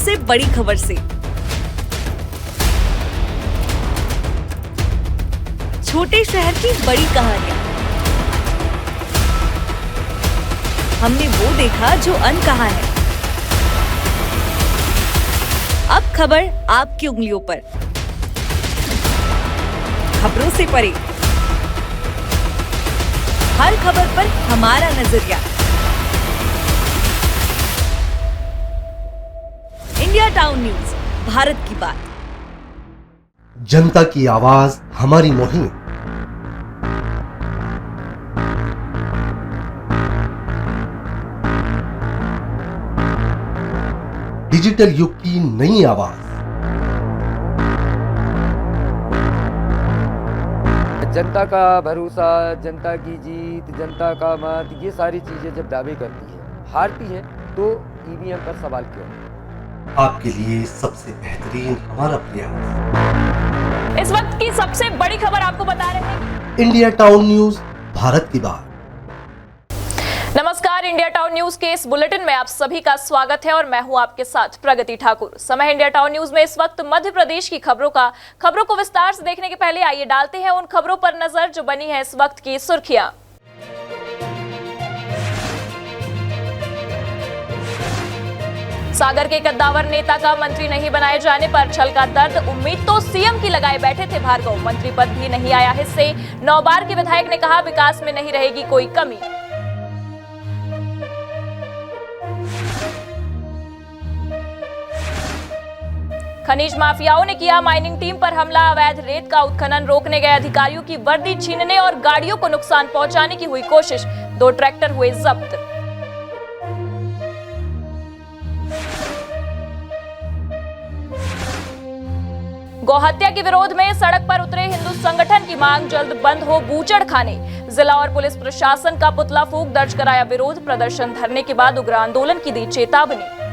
सबसे बड़ी खबर से। छोटे शहर की बड़ी कहानियां। हमने वो देखा जो अनकहा है। अब खबर आपकी उंगलियों पर, खबरों से परे। हर खबर पर हमारा नजरिया। इंडिया टाउन न्यूज, भारत की बात। जनता की आवाज हमारी मुहिम। डिजिटल युग की नई आवाज। जनता का भरोसा, जनता की जीत, जनता का मत, ये सारी चीजें जब दावे करती है, हारती है, तो ईवीएम पर सवाल क्यों? आपके लिए सबसे बेहतरीन हमारा प्रयास। इस वक्त की सबसे बड़ी खबर आपको बता रहे हैं। इंडिया टाउन न्यूज, भारत की बात। नमस्कार, इंडिया टाउन न्यूज के इस बुलेटिन में आप सभी का स्वागत है और मैं हूं आपके साथ प्रगति ठाकुर। समय इंडिया टाउन न्यूज में इस वक्त मध्य प्रदेश की खबरों को विस्तार से देखने के पहले आइए डालते हैं उन खबरों पर नजर जो बनी है इस वक्त की सुर्खियां। सागर के कद्दावर नेता का मंत्री नहीं बनाए जाने पर छल का दर्द। उम्मीद तो सीएम की लगाए बैठे थे भार्गव, मंत्री पद भी नहीं आया हिस्से। 9 बार के विधायक ने कहा विकास में नहीं रहेगी कोई कमी। खनिज माफियाओं ने किया माइनिंग टीम पर हमला। अवैध रेत का उत्खनन रोकने गए अधिकारियों की वर्दी छीनने और गाड़ियों को नुकसान पहुंचाने की हुई कोशिश। 2 ट्रैक्टर हुए जब्त। गौहत्या के विरोध में सड़क पर उतरे हिंदू संगठन की मांग, जल्द बंद हो बूचड़ खाने। जिला और पुलिस प्रशासन का पुतला फूंक, दर्ज कराया विरोध। प्रदर्शन धरने के बाद उग्र आंदोलन की दी चेतावनी।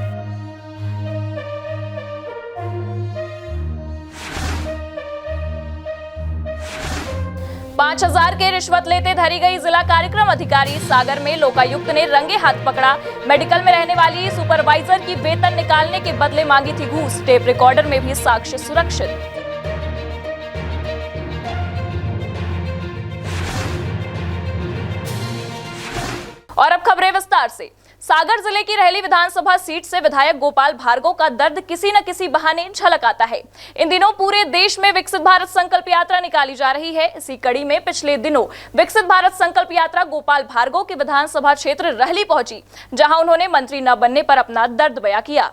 पांच 5,000 के रिश्वत लेते धरी गई जिला कार्यक्रम अधिकारी। सागर में लोकायुक्त ने रंगे हाथ पकड़ा। मेडिकल में रहने वाली सुपरवाइजर की वेतन निकालने के बदले मांगी थी घूस। टेप रिकॉर्डर में भी साक्ष्य सुरक्षित। और अब खबरें विस्तार से। सागर जिले की रहली विधानसभा सीट से विधायक गोपाल भार्गव का दर्द किसी न किसी बहाने झलक आता है। इन दिनों पूरे देश में विकसित भारत संकल्प यात्रा निकाली जा रही है। इसी कड़ी में पिछले दिनों विकसित भारत संकल्प यात्रा गोपाल भार्गव के विधानसभा क्षेत्र रहली पहुंची, जहां उन्होंने मंत्री न बनने पर अपना दर्द बयां किया।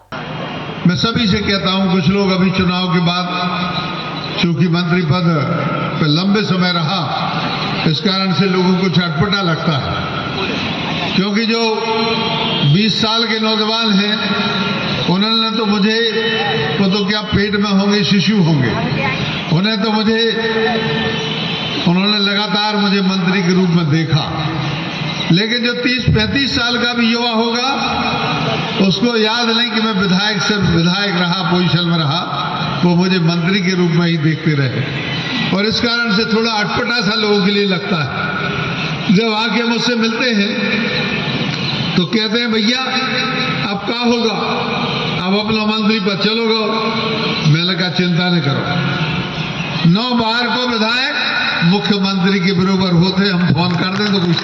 मैं सभी से कहता हूं, कुछ लोग अभी चुनाव के बाद चूंकि मंत्री पद पे लंबे समय रहा, इस कारण से लोगों को चटपटा लगता है, क्योंकि जो 20 साल के नौजवान हैं उन्होंने तो मुझे, वो तो क्या पेट में होंगे, शिशु होंगे, उन्होंने लगातार मुझे मंत्री के रूप में देखा। लेकिन जो 30-35 साल का भी युवा होगा उसको याद नहीं कि मैं विधायक से विधायक रहा, पोजीशन में रहा, वो मुझे मंत्री के रूप में ही देखते रहे। और इस कारण से थोड़ा अटपटा सा लोगों के लिए लगता है। जब आके मुझसे मिलते हैं तो कहते हैं भैया अब क्या होगा, अब अपना मंत्री पर चलोगे। मैंने कहा चिंता नहीं करो, 9 बार को विधायक मुख्यमंत्री के बराबर होते, हम फोन कर दें तो कुछ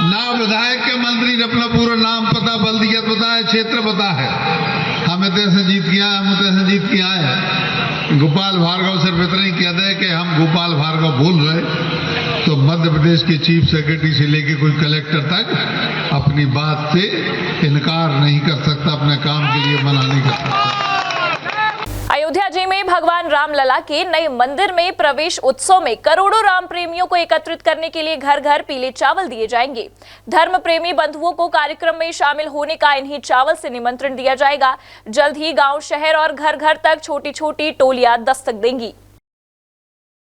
ना। विधायक के मंत्री ने अपना पूरा नाम पता, बल्दियत पता है, क्षेत्र पता है। हम इतने जीत के आए, हम इतने जीत के आए हैं। गोपाल भार्गव सिर्फ इतना ही कहते हैं कि हम गोपाल भार्गव बोल रहे, तो मध्य प्रदेश के चीफ सेक्रेटरी से लेके कोई कलेक्टर तक अपनी बात से इनकार नहीं कर सकता, अपने काम के लिए मना नहीं कर सकता। अयोध्या जी में भगवान रामलला के नए मंदिर में प्रवेश उत्सव में करोड़ों राम प्रेमियों को एकत्रित करने के लिए घर घर पीले चावल दिए जाएंगे। धर्म प्रेमी बंधुओं को कार्यक्रम में शामिल होने का इन्हीं चावल से निमंत्रण दिया जाएगा। जल्द ही गांव, शहर और घर घर तक छोटी छोटी टोलियां दस्तक देंगी।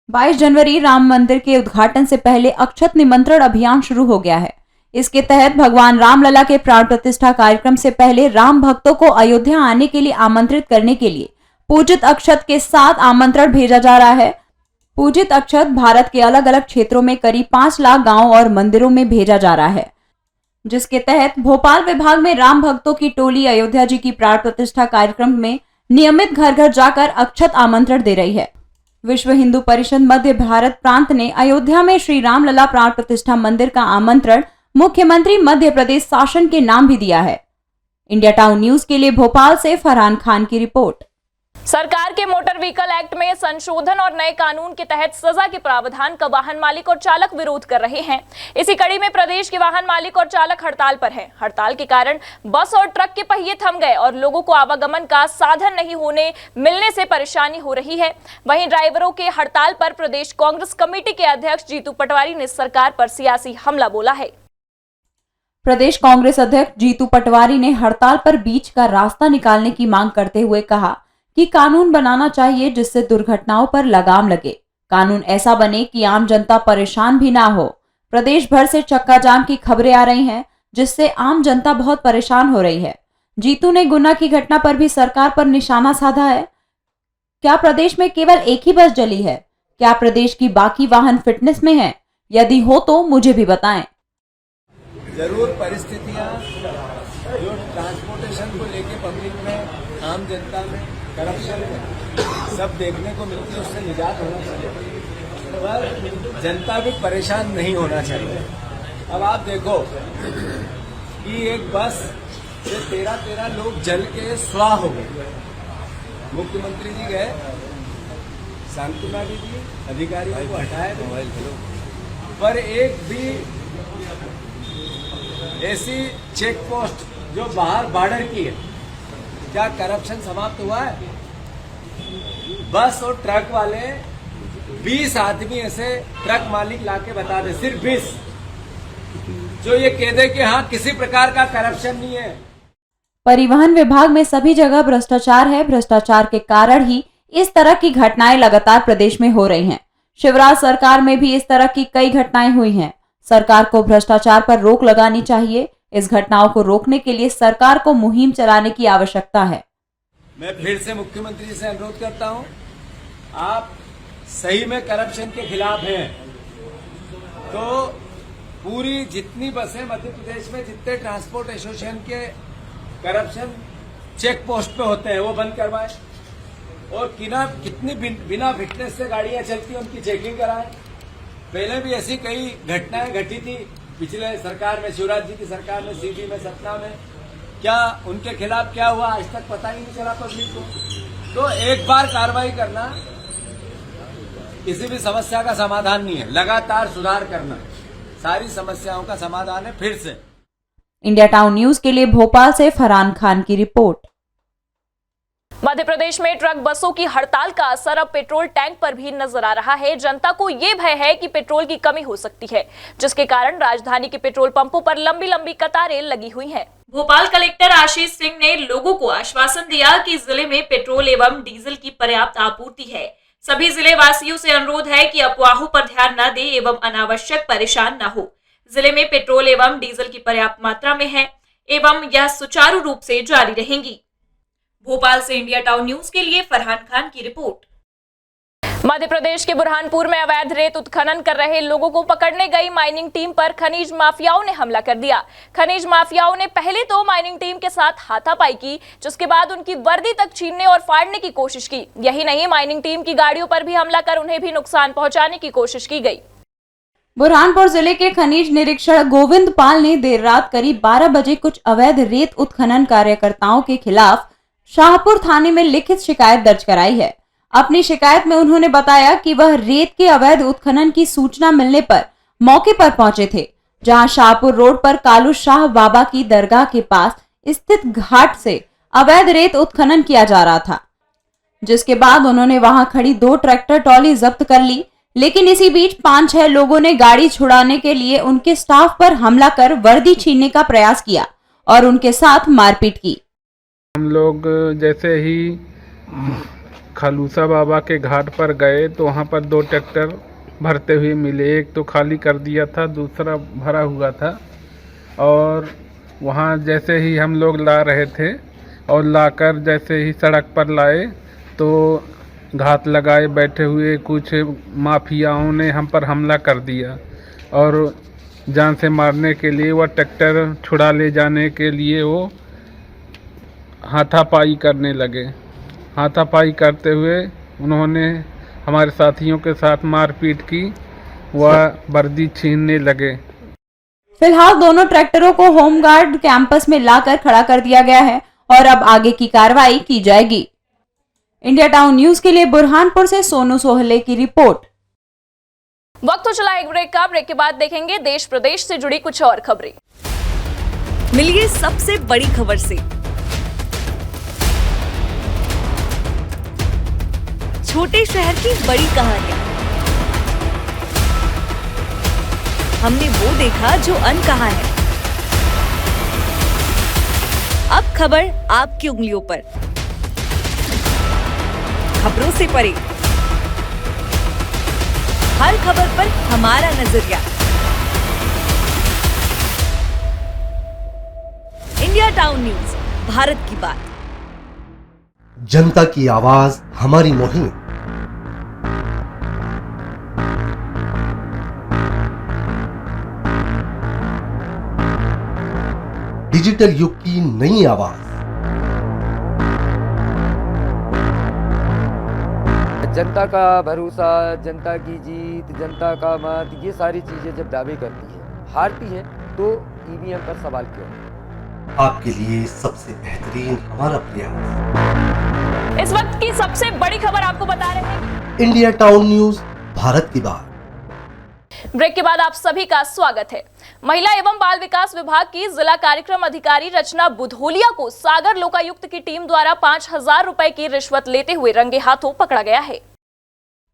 22 जनवरी राम मंदिर के उद्घाटन से पहले अक्षत निमंत्रण अभियान शुरू हो गया है। इसके तहत भगवान रामलला के प्राण प्रतिष्ठा कार्यक्रम से पहले राम भक्तों को अयोध्या आने के लिए आमंत्रित करने के लिए पूजित अक्षत के साथ आमंत्रण भेजा जा रहा है। पूजित अक्षत भारत के अलग अलग क्षेत्रों में करीब 5 लाख गांवों और मंदिरों में भेजा जा रहा है। जिसके तहत भोपाल विभाग में राम भक्तों की टोली अयोध्या जी की प्राण प्रतिष्ठा कार्यक्रम में नियमित घर घर जाकर अक्षत आमंत्रण दे रही है। विश्व हिंदू परिषद मध्य भारत प्रांत ने अयोध्या में श्री रामलला प्राण प्रतिष्ठा मंदिर का आमंत्रण मुख्यमंत्री मध्य प्रदेश शासन के नाम भी दिया है। इंडिया टाउन न्यूज के लिए भोपाल से फरहान खान की रिपोर्ट। सरकार के मोटर व्हीकल एक्ट में संशोधन और नए कानून के तहत सजा के प्रावधान का वाहन मालिक और चालक विरोध कर रहे हैं। इसी कड़ी में प्रदेश के वाहन मालिक और चालक हड़ताल पर हैं। हड़ताल के कारण बस और ट्रक के पहिए थम गए और लोगों को आवागमन का साधन नहीं मिलने से परेशानी हो रही है। वहीं ड्राइवरों के हड़ताल पर प्रदेश कांग्रेस कमेटी के अध्यक्ष जीतू पटवारी ने सरकार पर सियासी हमला बोला है। प्रदेश कांग्रेस अध्यक्ष जीतू पटवारी ने हड़ताल पर बीच का रास्ता निकालने की मांग करते हुए कहा कि कानून बनाना चाहिए जिससे दुर्घटनाओं पर लगाम लगे। कानून ऐसा बने कि आम जनता परेशान भी ना हो। प्रदेश भर से चक्का जाम की खबरें आ रही हैं, जिससे आम जनता बहुत परेशान हो रही है। जीतू ने गुना की घटना पर भी सरकार पर निशाना साधा है। क्या प्रदेश में केवल एक ही बस जली है? क्या प्रदेश की बाकी वाहन फिटनेस में है? यदि हो तो मुझे भी बताएं। जरूर परिस्थितियां जो ट्रांसपोर्टेशन को लेके पब्लिक में, आम जनता में, करप्शन में सब देखने को मिलती है, उससे निजात होना चाहिए, पर जनता भी परेशान नहीं होना चाहिए। अब आप देखो कि एक बस से 13 लोग जल के स्वाह हो गए। मुख्यमंत्री जी गए, सांत्वना दी, अधिकारियों को हटाया, पर एक भी ऐसी चेक पोस्ट जो बाहर बॉर्डर की है, क्या करप्शन समाप्त हुआ है? बस और ट्रक वाले 20 आदमी ऐसे ट्रक मालिक लाके बता दे, सिर्फ 20, जो ये कह दे कि हाँ किसी प्रकार का करप्शन नहीं है। परिवहन विभाग में सभी जगह भ्रष्टाचार है। भ्रष्टाचार के कारण ही इस तरह की घटनाएं लगातार प्रदेश में हो रही हैं। शिवराज सरकार में भी इस तरह की कई घटनाएं हुई हैं। सरकार को भ्रष्टाचार पर रोक लगानी चाहिए। इस घटनाओं को रोकने के लिए सरकार को मुहिम चलाने की आवश्यकता है। मैं फिर से मुख्यमंत्री जी से अनुरोध करता हूं, आप सही में करप्शन के खिलाफ हैं तो पूरी जितनी बसें मध्य प्रदेश में, जितने ट्रांसपोर्ट एसोसिएशन के करप्शन चेक पोस्ट पे होते हैं वो बंद करवाएं, और कितनी बिना फिटनेस से गाड़ियां चलती हैं उनकी चेकिंग कराएं। पहले भी ऐसी कई घटनाएं घटी थी पिछले सरकार में, शिवराज जी की सरकार में, सीधी में, सतना में। क्या उनके खिलाफ क्या हुआ आज तक पता ही नहीं चला पब्लिक को। तो एक बार कार्रवाई करना किसी भी समस्या का समाधान नहीं है, लगातार सुधार करना सारी समस्याओं का समाधान है। फिर से इंडिया टाउन न्यूज के लिए भोपाल से फरहान खान की रिपोर्ट। मध्य प्रदेश में ट्रक बसों की हड़ताल का असर अब पेट्रोल टैंक पर भी नजर आ रहा है। जनता को ये भय है कि पेट्रोल की कमी हो सकती है, जिसके कारण राजधानी के पेट्रोल पंपों पर लंबी लंबी कतारें लगी हुई हैं। भोपाल कलेक्टर आशीष सिंह ने लोगों को आश्वासन दिया कि जिले में पेट्रोल एवं डीजल की पर्याप्त आपूर्ति है। सभी जिले वासियों से अनुरोध है कि अफवाहों पर ध्यान न दें एवं अनावश्यक परेशान न हो। जिले में पेट्रोल एवं डीजल की पर्याप्त मात्रा में है एवं यह सुचारू रूप से जारी रहेंगी। भोपाल से इंडिया टाउन न्यूज के लिए फरहान खान की रिपोर्ट। मध्य प्रदेश के बुरहानपुर में अवैध रेत उत्खनन कर रहे लोगों को पकड़ने गई माइनिंग टीम पर खनिज माफियाओं ने हमला कर दिया। खनिज माफियाओं ने पहले तो माइनिंग टीम के साथ हाथापाई की, जिसके बाद उनकी वर्दी तक छीनने और फाड़ने की कोशिश की। यही नहीं, माइनिंग टीम की गाड़ियों पर भी हमला कर उन्हें भी नुकसान पहुंचाने की कोशिश की गई। बुरहानपुर जिले के खनिज निरीक्षक गोविंद पाल ने देर रात करीब 12 बजे कुछ अवैध रेत उत्खनन कार्यकर्ताओं के खिलाफ शाहपुर थाने में लिखित शिकायत दर्ज कराई है। अपनी शिकायत में उन्होंने बताया कि वह रेत के अवैध उत्खनन की सूचना मिलने पर मौके पर पहुंचे थे, जहां शाहपुर रोड पर कालू शाह बाबा की दरगाह के पास स्थित घाट से अवैध रेत उत्खनन किया जा रहा था, जिसके बाद उन्होंने वहां खड़ी 2 ट्रैक्टर ट्रॉली जब्त कर ली। लेकिन इसी बीच 5-6 लोगों ने गाड़ी छुड़ाने के लिए उनके स्टाफ पर हमला कर वर्दी छीनने का प्रयास किया और उनके साथ मारपीट की। हम लोग जैसे ही खालूसा बाबा के घाट पर गए तो वहाँ पर 2 ट्रैक्टर भरते हुए मिले। एक तो खाली कर दिया था, दूसरा भरा हुआ था, और वहाँ जैसे ही हम लोग ला रहे थे और लाकर जैसे ही सड़क पर लाए तो घात लगाए बैठे हुए कुछ माफियाओं ने हम पर हमला कर दिया और जान से मारने के लिए वह ट्रैक्टर छुड़ा ले जाने के लिए वो हाथापाई करने लगे। हाथापाई करते हुए उन्होंने हमारे साथियों के साथ मारपीट की, वह वर्दी छीनने लगे। फिलहाल दोनों ट्रैक्टरों को होमगार्ड कैंपस में लाकर खड़ा कर दिया गया है और अब आगे की कार्रवाई की जाएगी। इंडिया टाउन न्यूज के लिए बुरहानपुर से सोनू सोहले की रिपोर्ट। वक्त तो चला एक ब्रेक का। ब्रेक के बाद देखेंगे देश प्रदेश से जुड़ी कुछ और खबरें। मिलिए सबसे बड़ी खबर से। छोटे शहर की बड़ी कहानियां। हमने वो देखा जो अनकहा है। अब खबर आपकी उंगलियों पर। खबरों से परे, हर खबर पर हमारा नजरिया। इंडिया टाउन न्यूज, भारत की बात। जनता की आवाज हमारी मुहिम। डिजिटल युग की नई आवाज। जनता का भरोसा, जनता की जीत, जनता का मत, ये सारी चीजें जब दावे करती है, हारती है, तो ईवीएम पर सवाल क्यों? आपके लिए सबसे बेहतरीन हमारा प्रयास। इस वक्त की सबसे बड़ी खबर आपको बता रहे हैं। इंडिया टाउन न्यूज, भारत की बात। ब्रेक के बाद आप सभी का स्वागत है। महिला एवं बाल विकास विभाग की जिला कार्यक्रम अधिकारी रचना बुधोलिया को सागर लोकायुक्त की टीम द्वारा 5,000 रुपए की रिश्वत लेते हुए रंगे हाथों पकड़ा गया है।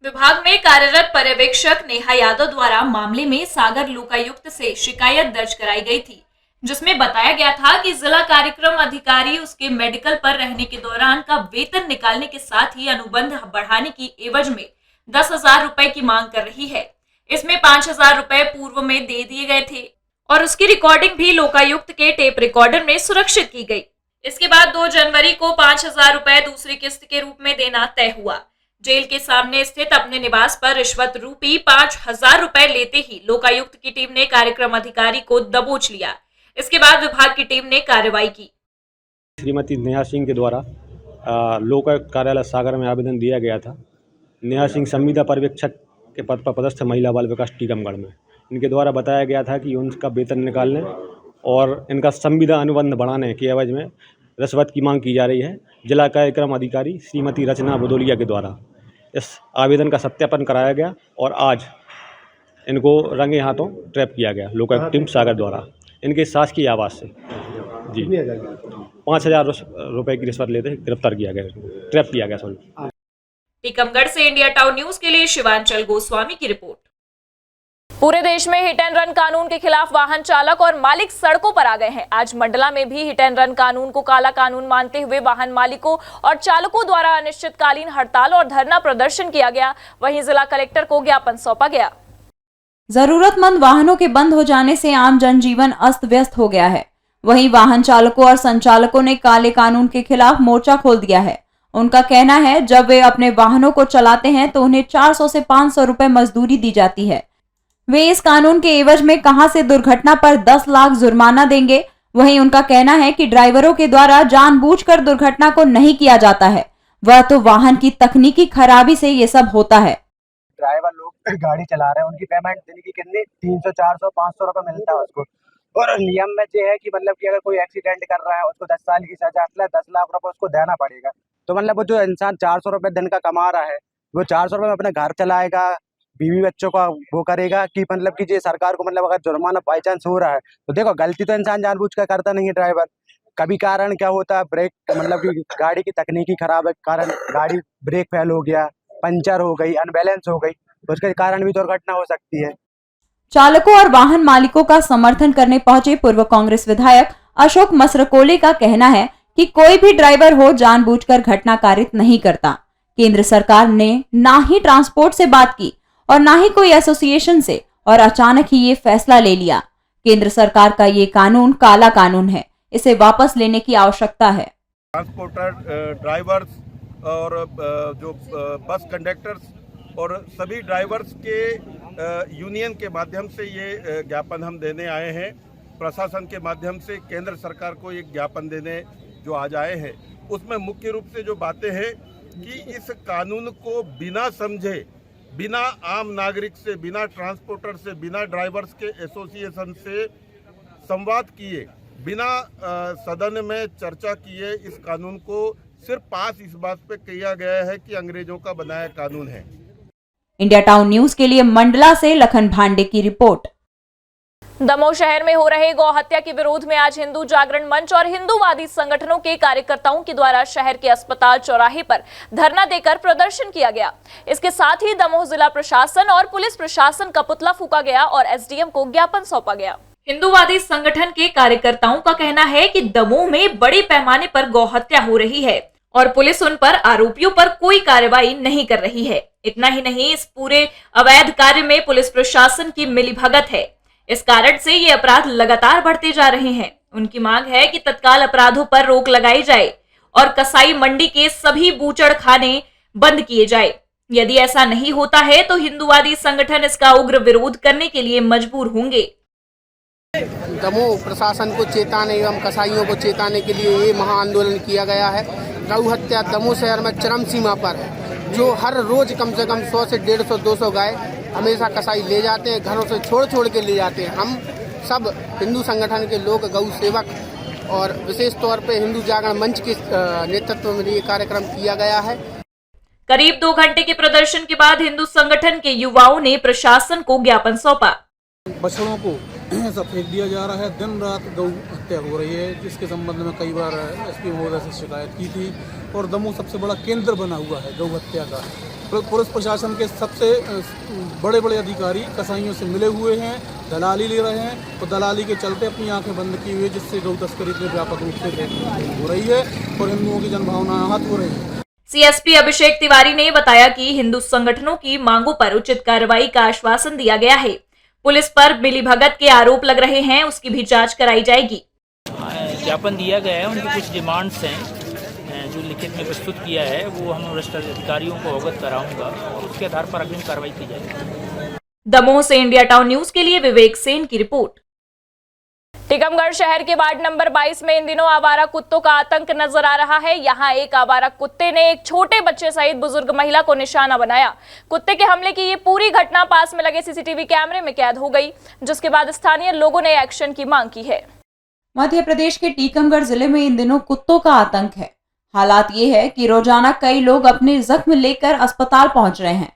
विभाग में कार्यरत पर्यवेक्षक नेहा यादव द्वारा मामले में सागर लोकायुक्त से शिकायत दर्ज कराई गई थी, जिसमें बताया गया था कि जिला कार्यक्रम अधिकारी उसके मेडिकल पर रहने के दौरान का वेतन निकालने के साथ ही अनुबंध बढ़ाने की एवज में 10,000 रुपए की मांग कर रही है। इसमें 5,000 रुपए पूर्व में दे दिए गए थे और उसकी रिकॉर्डिंग भी लोकायुक्त के टेप रिकॉर्डर में सुरक्षित की गई। इसके बाद 2 जनवरी को 5,000 रुपए दूसरी किस्त के रूप में देना तय हुआ। जेल के सामने स्थित अपने निवास पर रिश्वत रूपी 5,000 रुपए लेते ही लोकायुक्त की टीम ने कार्यक्रम अधिकारी को दबोच लिया। इसके बाद विभाग की टीम ने कार्रवाई की। श्रीमती नेहा सिंह के द्वारा लोकायुक्त कार्यालय सागर में आवेदन दिया गया था। नेहा सिंह संविदा पर्यवेक्षक के पद पर पदस्थ महिला बाल विकास टीकमगढ़ में। इनके द्वारा बताया गया था कि उनका वेतन निकालने और इनका संविदा अनुबंध बढ़ाने के एवज में रिश्वत की मांग की जा रही है। जिला कार्यक्रम अधिकारी श्रीमती रचना बुधोलिया के द्वारा इस आवेदन का सत्यापन कराया गया और आज इनको रंगे हाथों ट्रैप किया गया लोकायुक्त टीम सागर द्वारा इनके सास की आवाज़ से। जी 5,000 रुपए की रिश्वत लेते गिरफ्तार किया गया, ट्रैप किया गया। सॉरी। टीकमगढ़ से इंडिया टाउन न्यूज के लिए शिवांचल गोस्वामी की रिपोर्ट। पूरे देश में हिट एंड रन कानून के खिलाफ वाहन चालक और मालिक सड़कों पर आ गए हैं। आज मंडला में भी हिट एंड रन कानून को काला कानून मानते हुए वाहन मालिकों और चालकों द्वारा अनिश्चितकालीन हड़ताल और धरना प्रदर्शन किया गया। वहीं जिला कलेक्टर को ज्ञापन सौंपा गया। जरूरतमंद वाहनों के बंद हो जाने से आम जनजीवन अस्त व्यस्त हो गया है। वहीं वाहन चालकों और संचालकों ने काले कानून के खिलाफ मोर्चा खोल दिया है। उनका कहना है जब वे अपने वाहनों को चलाते हैं तो उन्हें 400 से 500 रुपए मजदूरी दी जाती है। वे इस कानून के एवज में कहां से दुर्घटना पर 10 लाख जुर्माना देंगे। वहीं उनका कहना है कि ड्राइवरों के द्वारा जानबूझकर दुर्घटना को नहीं किया जाता है, वह तो वाहन की तकनीकी खराबी से ये सब होता है। ड्राइवर लोग गाड़ी चला रहे हैं, उनकी पेमेंट दिन की कितनी 300, 400, 500 रुपए मिलता है उसको। और नियम में ये है कि मतलब कि अगर कोई एक्सीडेंट कर रहा है उसको 10 साल की सजा, 10 लाख रुपए उसको देना पड़ेगा। तो मतलब वो जो इंसान 400 रुपए दिन का कमा रहा है वो 400 रुपए में अपने घर चलाएगा, बीवी बच्चों का वो करेगा कि मतलब कि ये सरकार को मतलब अगर जुर्माना बाई चांस हो रहा है तो देखो गलती तो इंसान जानबूझ कर करता नहीं है ड्राइवर। कभी कारण क्या होता है, ब्रेक मतलब कि गाड़ी की तकनीकी खराब है, कारण गाड़ी ब्रेक फेल हो गया, पंचर हो गई, अनबैलेंस हो गई, उसके कारण भी दुर्घटना हो सकती है। चालकों और वाहन मालिकों का समर्थन करने पहुंचे पूर्व कांग्रेस विधायक अशोक मसरकोले का कहना है कि कोई भी ड्राइवर हो जानबूझकर घटना कारित नहीं करता। केंद्र सरकार ने ना ही ट्रांसपोर्ट से बात की और ना ही कोई एसोसिएशन से और अचानक ही ये फैसला ले लिया। केंद्र सरकार का ये कानून काला कानून है, इसे वापस लेने की आवश्यकता है। ट्रांसपोर्टर ड्राइवर्स और जो बस कंडक्टर्स और सभी ड्राइवर्स के यूनियन के माध्यम से ये ज्ञापन हम देने आए हैं। प्रशासन के माध्यम से केंद्र सरकार को एक ज्ञापन देने जो आज आए हैं, उसमें मुख्य रूप से जो बातें हैं कि इस कानून को बिना समझे, बिना आम नागरिक से, बिना ट्रांसपोर्टर से, बिना ड्राइवर्स के एसोसिएशन से संवाद किए, बिना सदन में चर्चा किए इस कानून को सिर्फ पास इस बात पे किया गया है कि अंग्रेजों का बनाया कानून है। इंडिया टाउन न्यूज के लिए मंडला से लखन भांडे की रिपोर्ट। दमोह शहर में हो रहे गौ हत्या के विरोध में आज हिंदू जागरण मंच और हिंदूवादी संगठनों के कार्यकर्ताओं के द्वारा शहर के अस्पताल चौराहे पर धरना देकर प्रदर्शन किया गया। इसके साथ ही दमोह जिला प्रशासन और पुलिस प्रशासन का पुतला फूका गया और एसडीएम को ज्ञापन सौंपा गया। हिंदूवादी संगठन के कार्यकर्ताओं का कहना है कि दमोह में बड़े पैमाने पर गौ हत्या हो रही है और पुलिस उन पर आरोपियों पर कोई कार्रवाई नहीं कर रही है। इतना ही नहीं, इस पूरे अवैध कार्य में पुलिस प्रशासन की मिलीभगत है। इस कारण से ये अपराध लगातार बढ़ते जा रहे हैं। उनकी मांग है कि तत्काल अपराधों पर रोक लगाई जाए और कसाई मंडी के सभी बूचड़ खाने बंद किए जाए। यदि ऐसा नहीं होता है तो हिंदूवादी संगठन इसका उग्र विरोध करने के लिए मजबूर होंगे। दमोह प्रशासन को चेताने एवं कसाईयों को चेताने के लिए ये महाआंदोलन किया गया है। गौ हत्या दमोह शहर में चरम सीमा पर है, जो हर रोज कम से कम 100 से 150-200 गाय हमेशा कसाई ले जाते हैं, घरों से छोड़ के ले जाते हैं। हम सब हिंदू संगठन के लोग, गौ सेवक और विशेष तौर पे हिंदू जागरण मंच के नेतृत्व में ये कार्यक्रम किया गया है। करीब 2 घंटे के प्रदर्शन के बाद हिंदू संगठन के युवाओं ने प्रशासन को ज्ञापन सौंपा। बछड़ों को सब फेंक दिया जा रहा है, दिन रात गौ हत्या हो रही है, जिसके संबंध में कई बार एसपी महोदय से शिकायत की थी और दमोह सबसे बड़ा केंद्र बना हुआ है गौ हत्या का। पुलिस प्रशासन के सबसे बड़े अधिकारी कसाईयों से मिले हुए हैं, दलाली ले रहे हैं, तो दलाली के चलते अपनी आंखें बंद की हुई, जिससे गौ तस्करी इतने व्यापक रूप से हो रही है और हिंदुओं की जनभावना आहत हो रही है। सीएसपी अभिषेक तिवारी ने बताया कि हिंदू संगठनों की मांगों पर उचित कार्रवाई का आश्वासन दिया गया है। पुलिस पर मिलीभगत के आरोप लग रहे हैं, उसकी भी जांच कराई जाएगी। ज्ञापन दिया गया है, उनकी कुछ डिमांड्स हैं जो लिखित में प्रस्तुत किया है, वो हम वरिष्ठ अधिकारियों को अवगत कराऊंगा और उसके आधार पर अग्रिम कार्रवाई की जाएगी। दमोह से इंडिया टाउन न्यूज के लिए विवेक सेन की रिपोर्ट। टीकमगढ़ शहर के वार्ड नंबर 22 में इन दिनों आवारा कुत्तों का आतंक नजर आ रहा है। यहाँ एक आवारा कुत्ते ने एक छोटे बच्चे सहित बुजुर्ग महिला को निशाना बनाया। कुत्ते के हमले की ये पूरी घटना पास में लगे सीसीटीवी कैमरे में कैद हो गई, जिसके बाद स्थानीय लोगों ने एक्शन की मांग की है। मध्य प्रदेश के टीकमगढ़ जिले में इन दिनों कुत्तों का आतंक है। हालात ये है कि रोजाना कई लोग अपने जख्म लेकर अस्पताल पहुंच रहे हैं।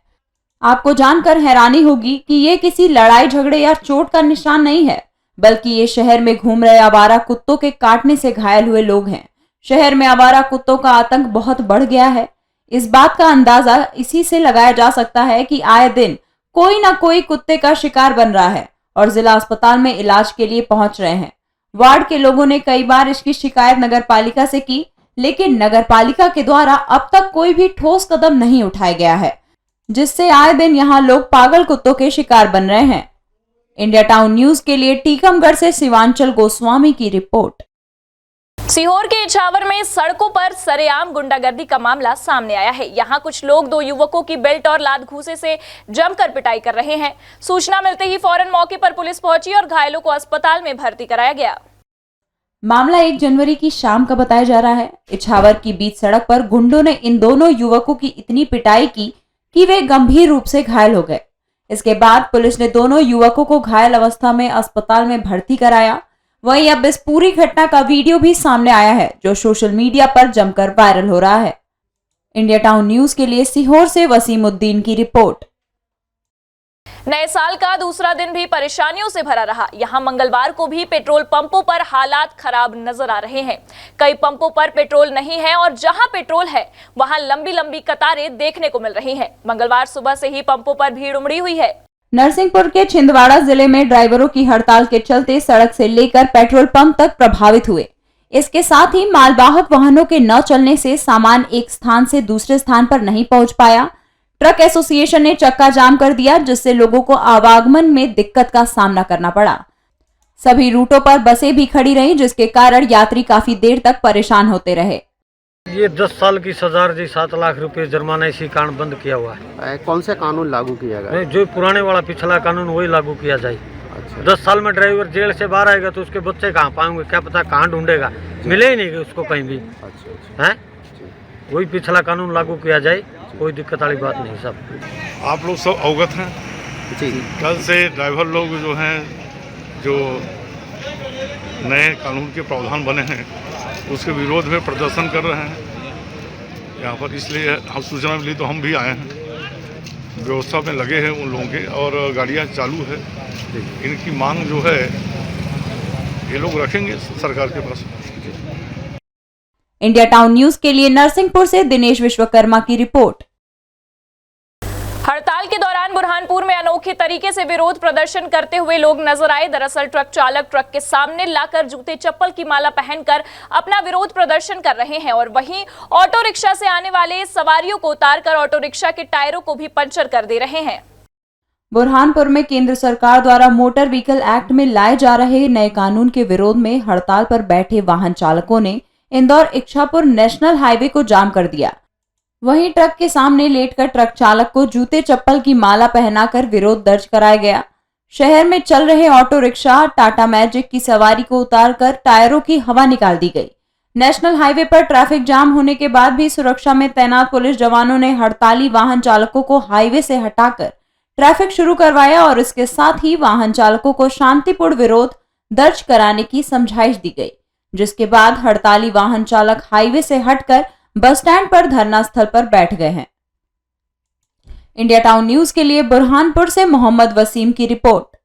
आपको जानकर हैरानी होगी कि ये किसी लड़ाई झगड़े या चोट का निशान नहीं है, बल्कि ये शहर में घूम रहे आवारा कुत्तों के काटने से घायल हुए लोग हैं। शहर में आवारा कुत्तों का आतंक बहुत बढ़ गया है। इस बात का अंदाजा इसी से लगाया जा सकता है कि आए दिन कोई ना कोई कुत्ते का शिकार बन रहा है और जिला अस्पताल में इलाज के लिए पहुंच रहे हैं। वार्ड के लोगों ने कई बार इसकी शिकायत नगर पालिका से की, लेकिन नगर पालिका के द्वारा अब तक कोई भी ठोस कदम नहीं उठाया गया है, जिससे आए दिन यहाँ लोग पागल कुत्तों के शिकार बन रहे हैं। इंडिया टाउन न्यूज के लिए टीकमगढ़ से शिवांचल गोस्वामी की रिपोर्ट। सीहोर के इछावर में सड़कों पर सरेआम गुंडागर्दी का मामला सामने आया है। यहाँ कुछ लोग 2 युवकों की बेल्ट और लात घूंसे से जमकर पिटाई कर रहे हैं। सूचना मिलते ही फौरन मौके पर पुलिस पहुंची और घायलों को अस्पताल में भर्ती कराया गया। मामला 1 जनवरी की शाम का बताया जा रहा है। इछावर की बीच सड़क पर गुंडों ने इन दोनों युवकों की इतनी पिटाई की कि वे गंभीर रूप से घायल हो गए। इसके बाद पुलिस ने दोनों युवकों को घायल अवस्था में अस्पताल में भर्ती कराया। वहीं अब इस पूरी घटना का वीडियो भी सामने आया है, जो सोशल मीडिया पर जमकर वायरल हो रहा है। इंडिया टाउन न्यूज के लिए सीहोर से वसीमुद्दीन की रिपोर्ट। नए साल का दूसरा दिन भी परेशानियों से भरा रहा। यहां मंगलवार को भी पेट्रोल पंपों पर हालात खराब नजर आ रहे हैं। कई पंपों पर पेट्रोल नहीं है और जहां पेट्रोल है वहां लंबी लंबी कतारें देखने को मिल रही हैं। मंगलवार सुबह से ही पंपों पर भीड़ उमड़ी हुई है। नरसिंहपुर के छिंदवाड़ा जिले में ड्राइवरों की हड़ताल के चलते सड़क से लेकर पेट्रोल पंप तक प्रभावित हुए। इसके साथ ही मालवाहक वाहनों के न चलने से सामान एक स्थान से दूसरे स्थान पर नहीं पहुंच पाया। ट्रक एसोसिएशन ने चक्का जाम कर दिया, जिससे लोगों को आवागमन में दिक्कत का सामना करना पड़ा। सभी रूटों पर बसें भी खड़ी रहीं, जिसके कारण यात्री काफी देर तक परेशान होते रहे। ये 10 साल की सजा जी 7 लाख रुपए जुर्माना इसी कारण बंद किया हुआ है। कौन सा कानून लागू किया गया? नहीं, जो पुराने वाला पिछला कानून वही लागू किया जाए। अच्छा। 10 साल में ड्राइवर जेल से बाहर आएगा तो उसके बच्चे कहाँ पाएंगे, क्या पता कहाँ ढूंढेगा, मिले ही नहीं उसको कहीं भी। अच्छा। है वही पिछला कानून लागू किया जाए, कोई दिक्कत वाली बात नहीं। सब आप लोग सब अवगत हैं जी। कल से ड्राइवर लोग जो हैं, जो नए कानून के प्रावधान बने हैं उसके विरोध में प्रदर्शन कर रहे हैं यहाँ पर, इसलिए हम सूचना मिली तो हम भी आए हैं, व्यवस्था में लगे हैं उन लोगों के, और गाड़ियाँ चालू है। इनकी मांग जो है ये लोग रखेंगे सरकार के पास। इंडिया टाउन न्यूज के लिए नरसिंहपुर से दिनेश विश्वकर्मा की रिपोर्ट। हड़ताल के दौरान बुरहानपुर में अनोखे तरीके से विरोध प्रदर्शन करते हुए लोग नजर आए। दरअसल ट्रक चालक ट्रक के सामने लाकर जूते चप्पल की माला पहनकर अपना विरोध प्रदर्शन कर रहे हैं और वहीं ऑटो रिक्शा से आने वाले सवारियों को उतारकर ऑटो रिक्शा के टायरों को भी पंचर कर दे रहे हैं। बुरहानपुर में केंद्र सरकार द्वारा मोटर व्हीकल एक्ट में लाए जा रहे नए कानून के विरोध में हड़ताल पर बैठे वाहन चालकों ने इंदौर इच्छापुर नेशनल हाईवे को जाम कर दिया। वहीं ट्रक के सामने लेटकर ट्रक चालक को जूते चप्पल की माला पहनाकर विरोध दर्ज कराया गया। शहर में चल रहे ऑटो रिक्शा टाटा मैजिक की सवारी को उतारकर टायरों की हवा निकाल दी गई। नेशनल हाईवे पर ट्रैफिक जाम होने के बाद भी सुरक्षा में तैनात पुलिस जवानों ने हड़ताली वाहन चालकों को हाईवे से हटाकर ट्रैफिक शुरू करवाया और इसके साथ ही वाहन चालकों को शांतिपूर्ण विरोध दर्ज कराने की समझाइश दी गई, जिसके बाद हड़ताली वाहन चालक हाईवे से हटकर बस स्टैंड पर धरना स्थल पर बैठ गए हैं। इंडिया टाउन न्यूज के लिए बुरहानपुर से मोहम्मद वसीम की रिपोर्ट।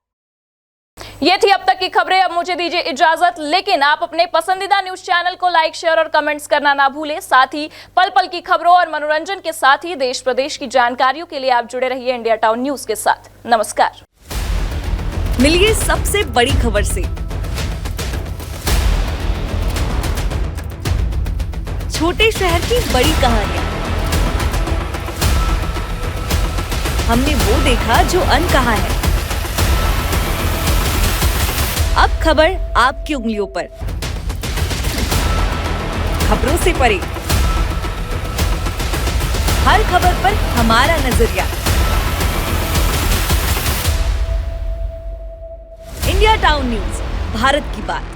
ये थी अब तक की खबरें। अब मुझे दीजिए इजाजत, लेकिन आप अपने पसंदीदा न्यूज चैनल को लाइक, शेयर और कमेंट्स करना ना भूलें। साथ ही पल पल की खबरों और मनोरंजन के साथ ही देश प्रदेश की जानकारियों के लिए आप जुड़े रहिए इंडिया टाउन न्यूज के साथ। नमस्कार। मिलिए सबसे बड़ी खबर से, छोटे शहर की बड़ी कहानियां। हमने वो देखा जो अनकहा है। अब खबर आपकी उंगलियों पर, खबरों से परे, हर खबर पर हमारा नजरिया। इंडिया टाउन न्यूज, भारत की बात।